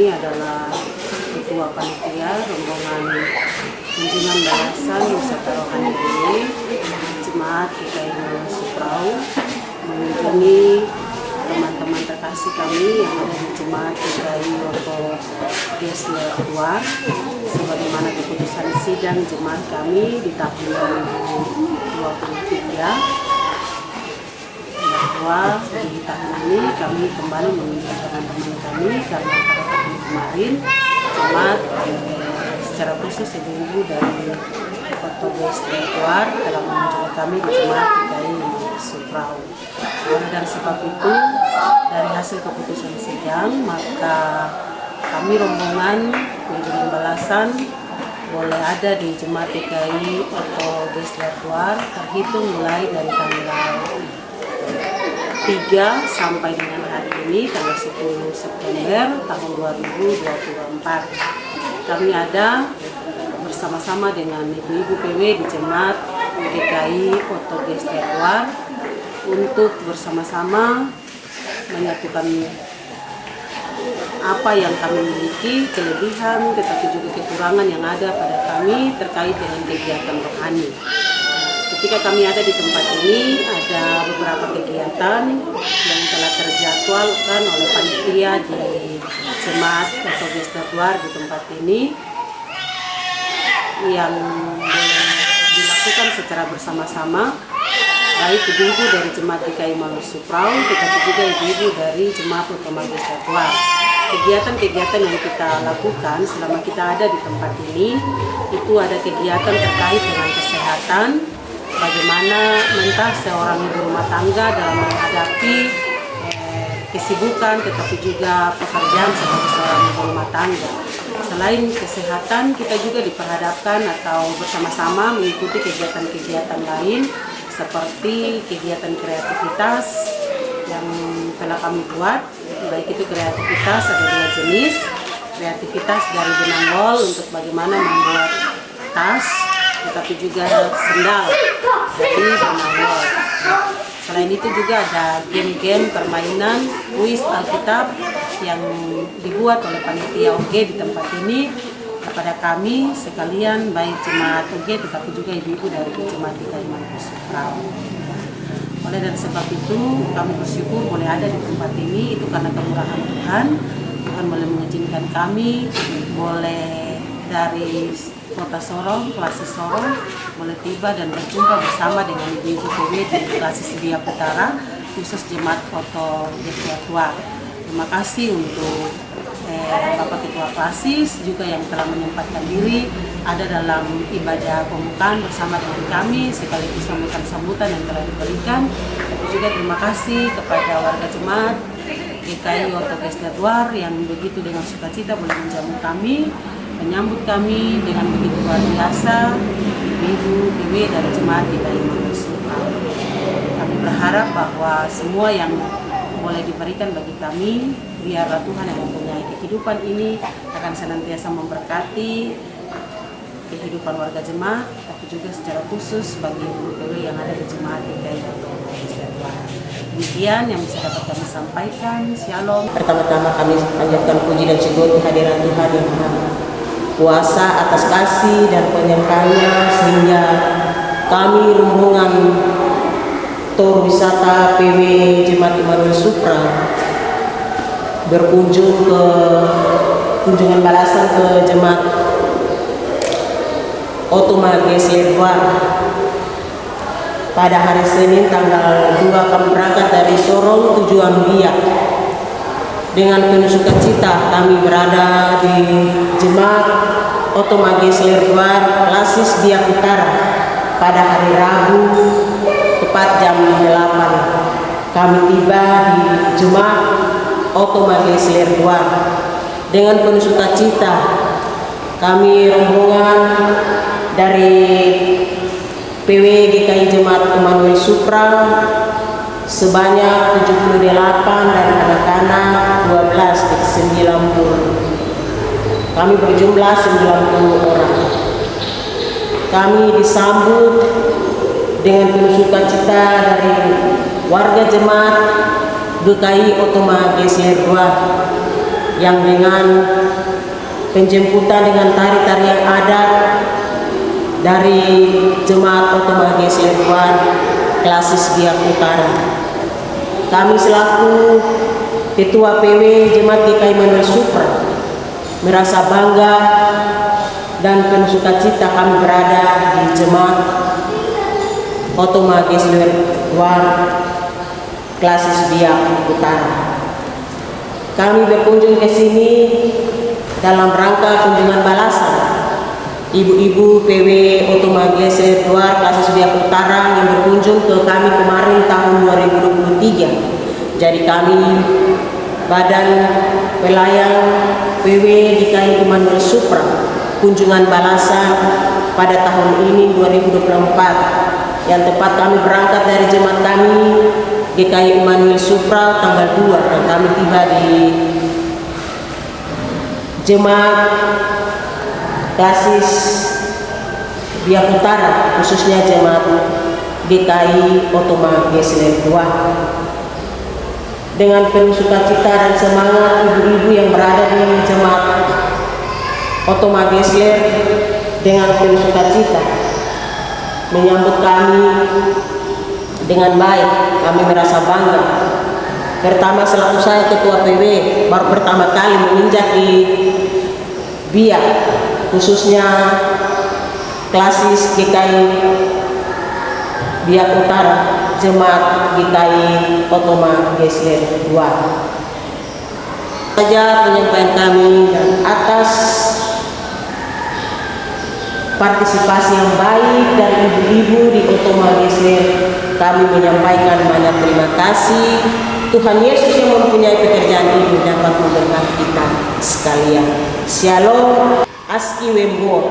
ini adalah Ketua Panitia Rombongan Kunjungan Balasan Wisata Rohani ini Jemaat GKI Manoel Suprau mengunjungi teman-teman terkasih kami yang ada di Jemaat GKI Oto Geisler II sebagaimana keputusan sidang jemaat kami di tahun 2023 bahwa di tahun ini kami kembali meminta teman-teman kami karena pada tahun kemarin jemaat secara khusus ibu-ibu dari Oto Geisler II telah mengunjungi kami di Jemaat GKI Suprau. Dan sebab itu dari hasil keputusan sidang maka kami rombongan kunjungan balasan boleh ada di Jemaat GKI Oto Geisler II terhitung mulai dari tanggal 3 sampai dengan hari ini tanggal 10 September tahun 2024. Kami ada bersama-sama dengan ibu-ibu PW di Jemaat GKI Oto Geisler II untuk bersama-sama menyatukan apa yang kami miliki, kelebihan tetapi juga kekurangan yang ada pada kami terkait dengan kegiatan rohani. Ketika kami ada di tempat ini, ada beberapa kegiatan yang telah terjadwalkan oleh panitia di Jemaat Oto Geisler II di tempat ini yang boleh dilakukan secara bersama-sama, baik ibu-ibu dari Jemaat GKI Manoel Suprau, tetapi juga ibu-ibu dari Jemaat Oto Geisler II. Kegiatan-kegiatan yang kita lakukan selama kita ada di tempat ini, itu ada kegiatan terkait dengan kesehatan, bagaimana mentah seorang ibu rumah tangga dalam menghadapi kesibukan tetapi juga pekerjaan sebagai seorang ibu rumah tangga. Selain kesehatan, kita juga diperhadapkan atau bersama-sama mengikuti kegiatan-kegiatan lain seperti kegiatan kreativitas yang telah kami buat. Baik itu kreativitas ada 2 jenis, kreativitas dari benang wol untuk bagaimana membuat tas, tetapi juga sendal dari benang wol. Selain itu juga ada game-game permainan kuis Alkitab yang dibuat oleh panitia OG di tempat ini kepada kami sekalian, baik jemaat OG tetapi juga ibu-ibu dari Jemaat GKI Manoel Suprau. Oleh dan sebab itu kami bersyukur boleh ada di tempat ini, itu karena kemurahan Tuhan. Tuhan boleh mengizinkan kami boleh dari Kota Sorong, Klasis Sorong, boleh tiba dan berjumpa bersama dengan ibu-ibu PW di Klasis Sedia Utara, khusus Jemaat Oto Geisler II. Terima kasih untuk Bapak Ketua Klasis juga yang telah menyempatkan diri ada dalam ibadah pembukaan bersama dengan kami, sekaligus sambutan-sambutan yang telah diberikan. Tapi juga terima kasih kepada warga Jemaat GKI Oto Geisler II yang begitu dengan sukacita boleh menjamu kami, menyambut kami dengan begitu luar biasa, ibu PW dari Jemaat GKI Manoel Suprau. Kami berharap bahwa semua yang boleh diberikan bagi kami, biarlah Tuhan yang mempunyai kehidupan ini akan senantiasa memberkati kehidupan warga jemaat, tapi juga secara khusus bagi ibu PW yang ada di Jemaat GKI Oto Geisler II. Demikian yang bisa dapat kami sampaikan. Shalom. Pertama-tama kami panjatkan puji dan syukur kehadiran Tuhan yang Maha Kuasa atas kasih dan penyertaannya sehingga kami rombongan Tur Wisata PW Jemaat Manoel Suprau berkunjung ke kunjungan balasan ke Jemaat Oto Geisler II. Pada hari Senin tanggal 2 kami berangkat dari Sorong tujuan Biak. Dengan penuh sukacita kami berada di Jemaat Oto Geisler II Klasis Biak Utara pada hari Rabu tepat jam 8. Kami tiba di Jemaat Oto Geisler II. Dengan penuh sukacita kami rombongan dari PW GKI Jemaat Manoel Suprau sebanyak 78 dan anak-anak 12 90. Kami berjumlah 90 orang. Kami disambut dengan penuh sukacita dari warga jemaat GKI Oto Geisler II yang dengan penjemputan dengan tari-tarian adat dari Jemaat Otoma Geisler Klasis Biak Utara. Kami selaku Ketua PW Jemaat GKI Manuel Supra merasa bangga dan penuh sukacita kami berada di Jemaat Otoma Geisler Klasis Biak Utara. Kami berkunjung ke sini dalam rangka kunjungan balasan ibu-ibu PW Otoma Geisler Klasis Biak Utara yang berkunjung ke kami kemarin tahun 2023. Jadi kami Badan Pelayan PW GKI Manuel Supra kunjungan balasan pada tahun ini 2024, yang tepat kami berangkat dari jemaat kami GKI Manuel Supra tanggal 2 dan kami tiba di Jemaat Klasis Biak Utara, khususnya Jemaat GKI Otoma Geisler 2. Dengan penuh sukacita dan semangat, ibu-ibu yang berada di Jemaat Otoma Geisler dengan penuh sukacita menyambut kami dengan baik. Kami merasa bangga. Pertama, selaku saya Ketua PW baru pertama kali menginjak di Biak, khususnya Klasis GKI Biak Utara, Jemaat GKI Otoma Geisler 2. Saja penyampaian kami, dan atas partisipasi yang baik dari ibu-ibu di Otoma Geisler, kami menyampaikan banyak terima kasih. Tuhan Yesus yang mempunyai pekerjaan ini dapat memberkati kita sekalian. Shalom, Aski Wembor.